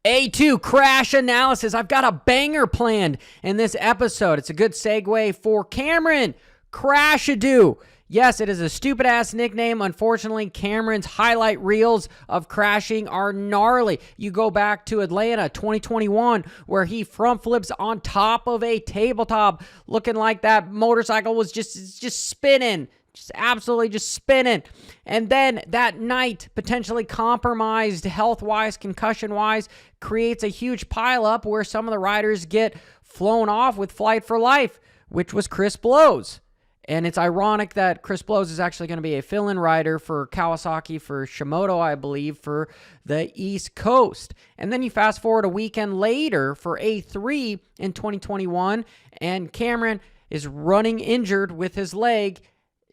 A2 crash analysis. I've got a banger planned in this episode. It's a good segue for Cameron Crashadoo. Yes, it is a stupid-ass nickname. Unfortunately, Cameron's highlight reels of crashing are gnarly. You go back to Atlanta 2021, where he front flips on top of a tabletop, looking like that motorcycle was just spinning. Just absolutely just spinning. And then that night, potentially compromised health-wise, concussion-wise, creates a huge pileup where some of the riders get flown off with Flight for Life, which was Chris Blose. And it's ironic that Chris Blose is actually going to be a fill-in rider for Kawasaki for Shimoda, I believe, for the East Coast. And then you fast forward a weekend later for A3 in 2021, and Cameron is running injured with his leg,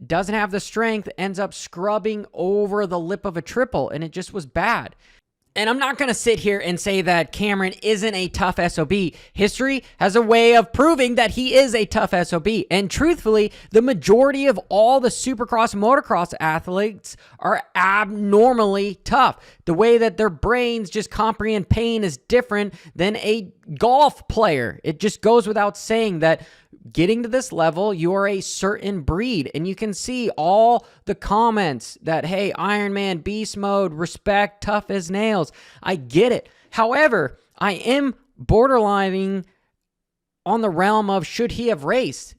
doesn't have the strength, ends up scrubbing over the lip of a triple, and it just was bad. And I'm not going to sit here and say that Cameron isn't a tough SOB. History has a way of proving that he is a tough SOB. And truthfully, the majority of all the Supercross motocross athletes are abnormally tough. The way that their brains just comprehend pain is different than a golf player. It just goes without saying that getting to this level, you are a certain breed. And you can see all the comments that, hey, Iron Man, beast mode, respect, tough as nails. I get it. However, I am borderlining on the realm of, should he have raced?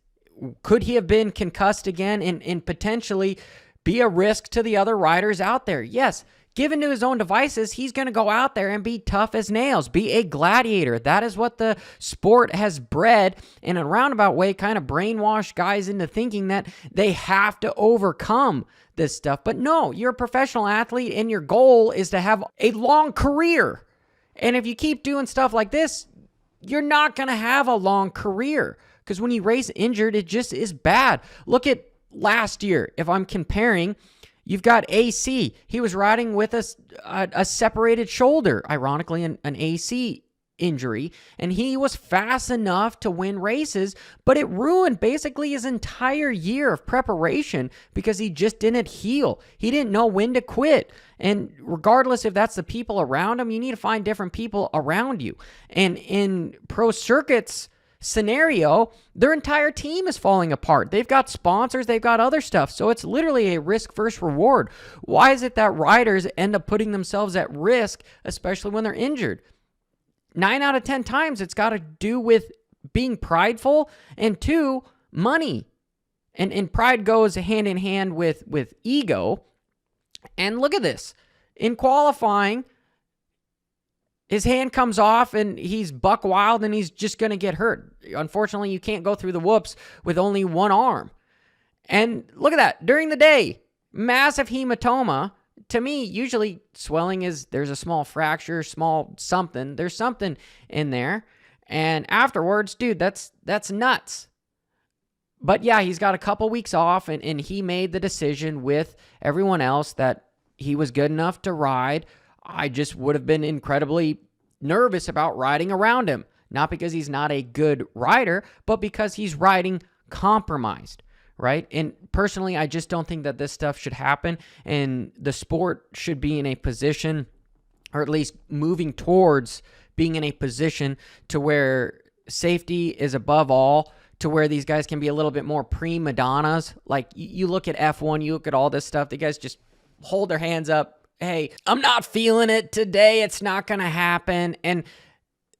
Could he have been concussed again and potentially be a risk to the other riders out there? Yes. Given to his own devices, he's going to go out there and be tough as nails, be a gladiator. That is what the sport has bred, in a roundabout way, kind of brainwash guys into thinking that they have to overcome this stuff. But no, you're a professional athlete and your goal is to have a long career. And if you keep doing stuff like this, you're not going to have a long career, because when you race injured, it just is bad. Look at last year. If I'm comparing, you've got AC. He was riding with a separated shoulder, ironically, an AC injury, and he was fast enough to win races, but it ruined basically his entire year of preparation because he just didn't heal. He didn't know when to quit. And regardless if that's the people around him, you need to find different people around you. And in pro circuits scenario, their entire team is falling apart. They've got sponsors, they've got other stuff. So it's literally a risk versus reward. Why is it that riders end up putting themselves at risk, especially when they're injured? 9 out of 10 times, it's got to do with being prideful, and 2, money. And pride goes hand in hand with ego. And look at this. In qualifying, his hand comes off and he's buck wild and he's just going to get hurt. Unfortunately, you can't go through the whoops with only one arm. And look at that. During the day, massive hematoma. To me, usually swelling is there's a small fracture, small something. There's something in there. And afterwards, dude, that's nuts. But yeah, he's got a couple weeks off, and he made the decision with everyone else that he was good enough to ride. I just would have been incredibly nervous about riding around him. Not because he's not a good rider, but because he's riding compromised, right? And personally, I just don't think that this stuff should happen, and the sport should be in a position, or at least moving towards being in a position to where safety is above all, to where these guys can be a little bit more prima donnas. Like, you look at F1, you look at all this stuff, the guys just hold their hands up. Hey, I'm not feeling it today. It's not going to happen. And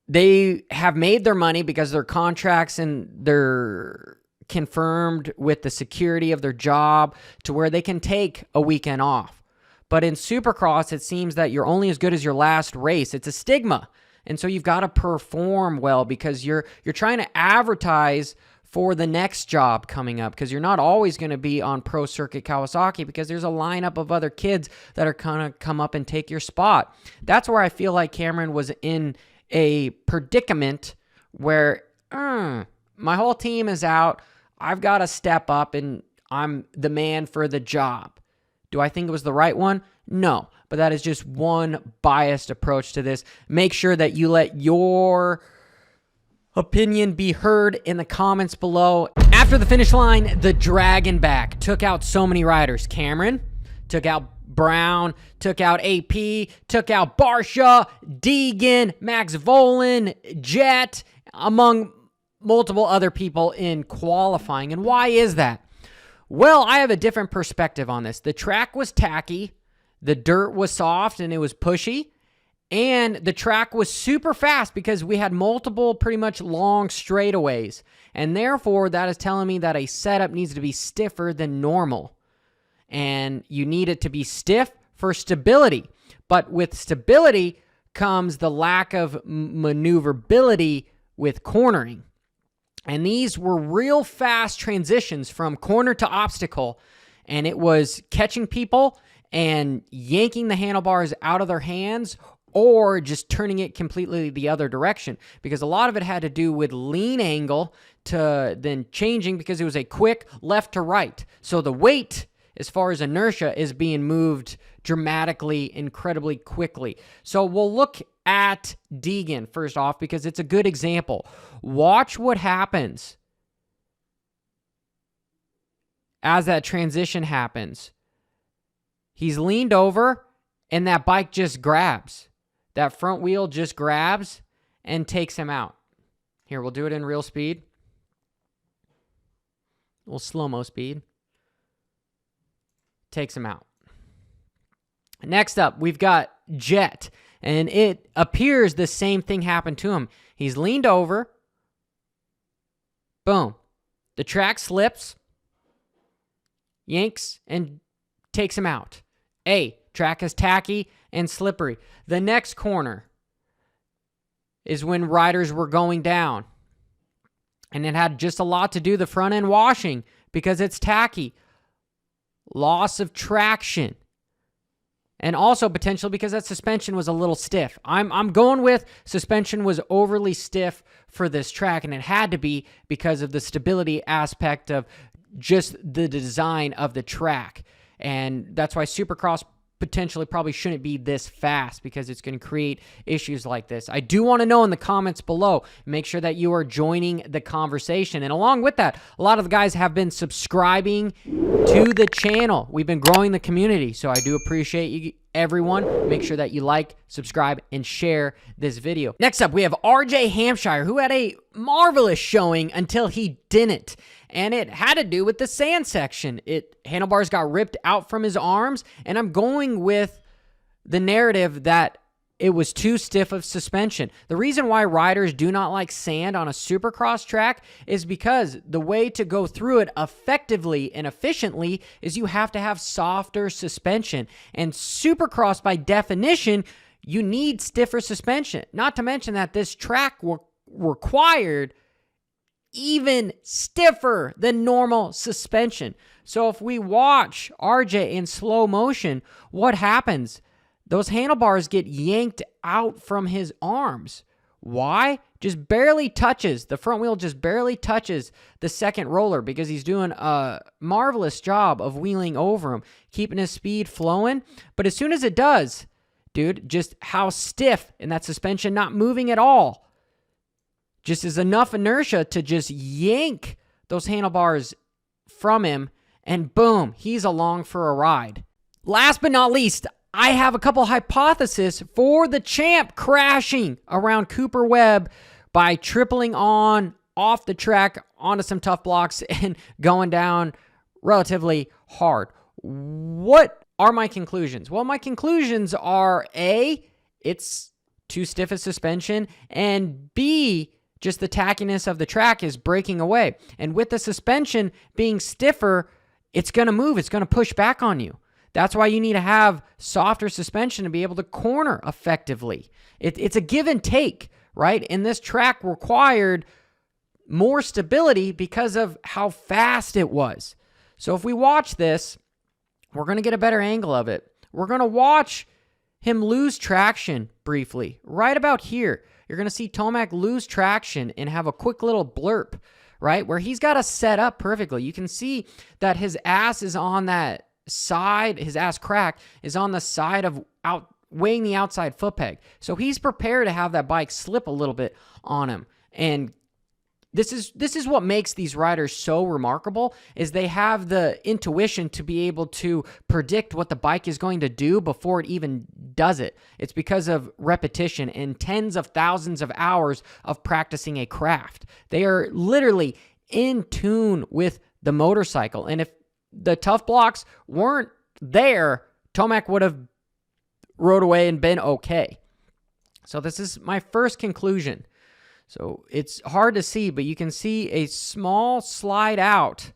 they have made their money because their contracts and they're confirmed with the security of their job to where they can take a weekend off. But in Supercross, it seems that you're only as good as your last race. It's a stigma. And so you've got to perform well because you're trying to advertise for the next job coming up, because you're not always going to be on Pro Circuit Kawasaki because there's a lineup of other kids that are going to come up and take your spot. That's where I feel like Cameron was in a predicament where my whole team is out. I've got to step up and I'm the man for the job. Do I think it was the right one? No, but that is just one biased approach to this. Make sure that you let your opinion be heard in the comments below. After the finish line, the Dragon back took out so many riders. Cameron took out Brown, took out AP, took out Barcia, Deegan, Max Volan, Jet, among multiple other people in qualifying. And why is that? Well, I have a different perspective on this. The track was tacky, the dirt was soft and it was pushy, and the track was super fast because we had multiple pretty much long straightaways. And therefore, that is telling me that a setup needs to be stiffer than normal. And you need it to be stiff for stability. But with stability comes the lack of maneuverability with cornering. And these were real fast transitions from corner to obstacle. And it was catching people and yanking the handlebars out of their hands or just turning it completely the other direction, because a lot of it had to do with lean angle to then changing because it was a quick left to right. So the weight, as far as inertia, is being moved dramatically, incredibly quickly. So we'll look at Deegan first off because it's a good example. Watch what happens as that transition happens. He's leaned over and that bike just grabs. That front wheel just grabs and takes him out. Here, we'll do it in real speed. We'll slow-mo speed. Takes him out. Next up, we've got Jet. And it appears the same thing happened to him. He's leaned over. Boom. The track slips. Yanks and takes him out. Track is tacky and slippery. The next corner is when riders were going down. And it had just a lot to do the front end washing because it's tacky. Loss of traction. And also potentially because that suspension was a little stiff. I'm going with suspension was overly stiff for this track, and it had to be because of the stability aspect of just the design of the track. And that's why Supercross potentially probably shouldn't be this fast, because it's going to create issues like this. I do want to know in the comments below. Make sure that you are joining the conversation. And along with that, a lot of the guys have been subscribing to the channel. We've been growing the community, so I do appreciate you, everyone. Make sure that you like, subscribe, and share this video. Next up, we have RJ Hampshire, who had a marvelous showing until he didn't. And it had to do with the sand section. Handlebars got ripped out from his arms, and I'm going with the narrative that it was too stiff of suspension. The reason why riders do not like sand on a Supercross track is because the way to go through it effectively and efficiently is you have to have softer suspension. And Supercross, by definition, you need stiffer suspension. Not to mention that this track required even stiffer than normal suspension. So if we watch RJ in slow motion, what happens? Those handlebars get yanked out from his arms. Why? Just barely touches. The front wheel just barely touches the second roller because he's doing a marvelous job of wheeling over him, keeping his speed flowing. But as soon as it does, dude, just how stiff, and that suspension not moving at all, just is enough inertia to just yank those handlebars from him, and boom, he's along for a ride. Last but not least, I have a couple hypotheses for the champ crashing around Cooper Webb by tripling on off the track onto some tough blocks and going down relatively hard. What are my conclusions? Well, my conclusions are A, it's too stiff a suspension, and B, just the tackiness of the track is breaking away. And with the suspension being stiffer, it's going to move. It's going to push back on you. That's why you need to have softer suspension to be able to corner effectively. It's a give and take, right? And this track required more stability because of how fast it was. So if we watch this, we're going to get a better angle of it. We're going to watch him lose traction briefly. Right about here, you're going to see Tomac lose traction and have a quick little blurp, right? Where he's got to set up perfectly. You can see that his ass is on that side, his ass crack is on the side of weighing the outside foot peg. So he's prepared to have that bike slip a little bit on him and This is what makes these riders so remarkable, is they have the intuition to be able to predict what the bike is going to do before it even does it. It's because of repetition and tens of thousands of hours of practicing a craft. They are literally in tune with the motorcycle. And if the tough blocks weren't there, Tomac would have rode away and been okay. So this is my first conclusion. So it's hard to see, but you can see a small slide out,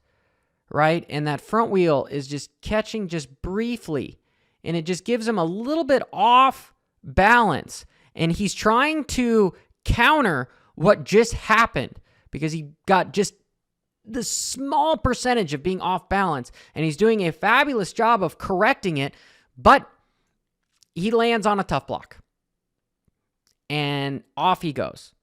right? And that front wheel is just catching just briefly. And it just gives him a little bit off balance. And he's trying to counter what just happened because he got just the small percentage of being off balance. And he's doing a fabulous job of correcting it, but he lands on a tough block. And off he goes.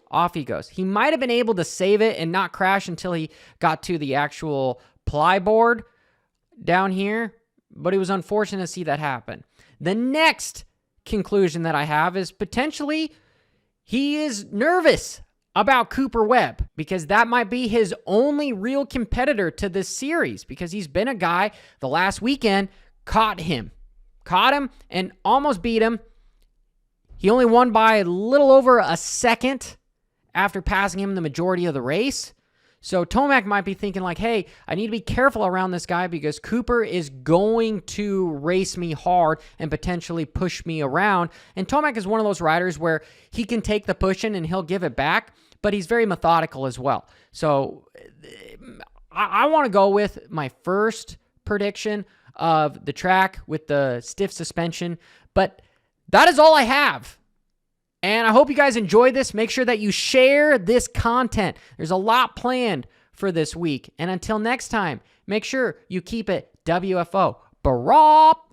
Off he goes. He might have been able to save it and not crash until he got to the actual ply board down here, but it was unfortunate to see that happen. The next conclusion that I have is potentially he is nervous about Cooper Webb because that might be his only real competitor to this series because he's been a guy the last weekend caught him and almost beat him. He only won by a little over a second after passing him the majority of the race. So Tomac might be thinking like, hey, I need to be careful around this guy because Cooper is going to race me hard and potentially push me around. And Tomac is one of those riders where he can take the pushing and he'll give it back, but he's very methodical as well. So I want to go with my first prediction of the track with the stiff suspension, but that is all I have. And I hope you guys enjoyed this. Make sure that you share this content. There's a lot planned for this week. And until next time, make sure you keep it WFO. Barop!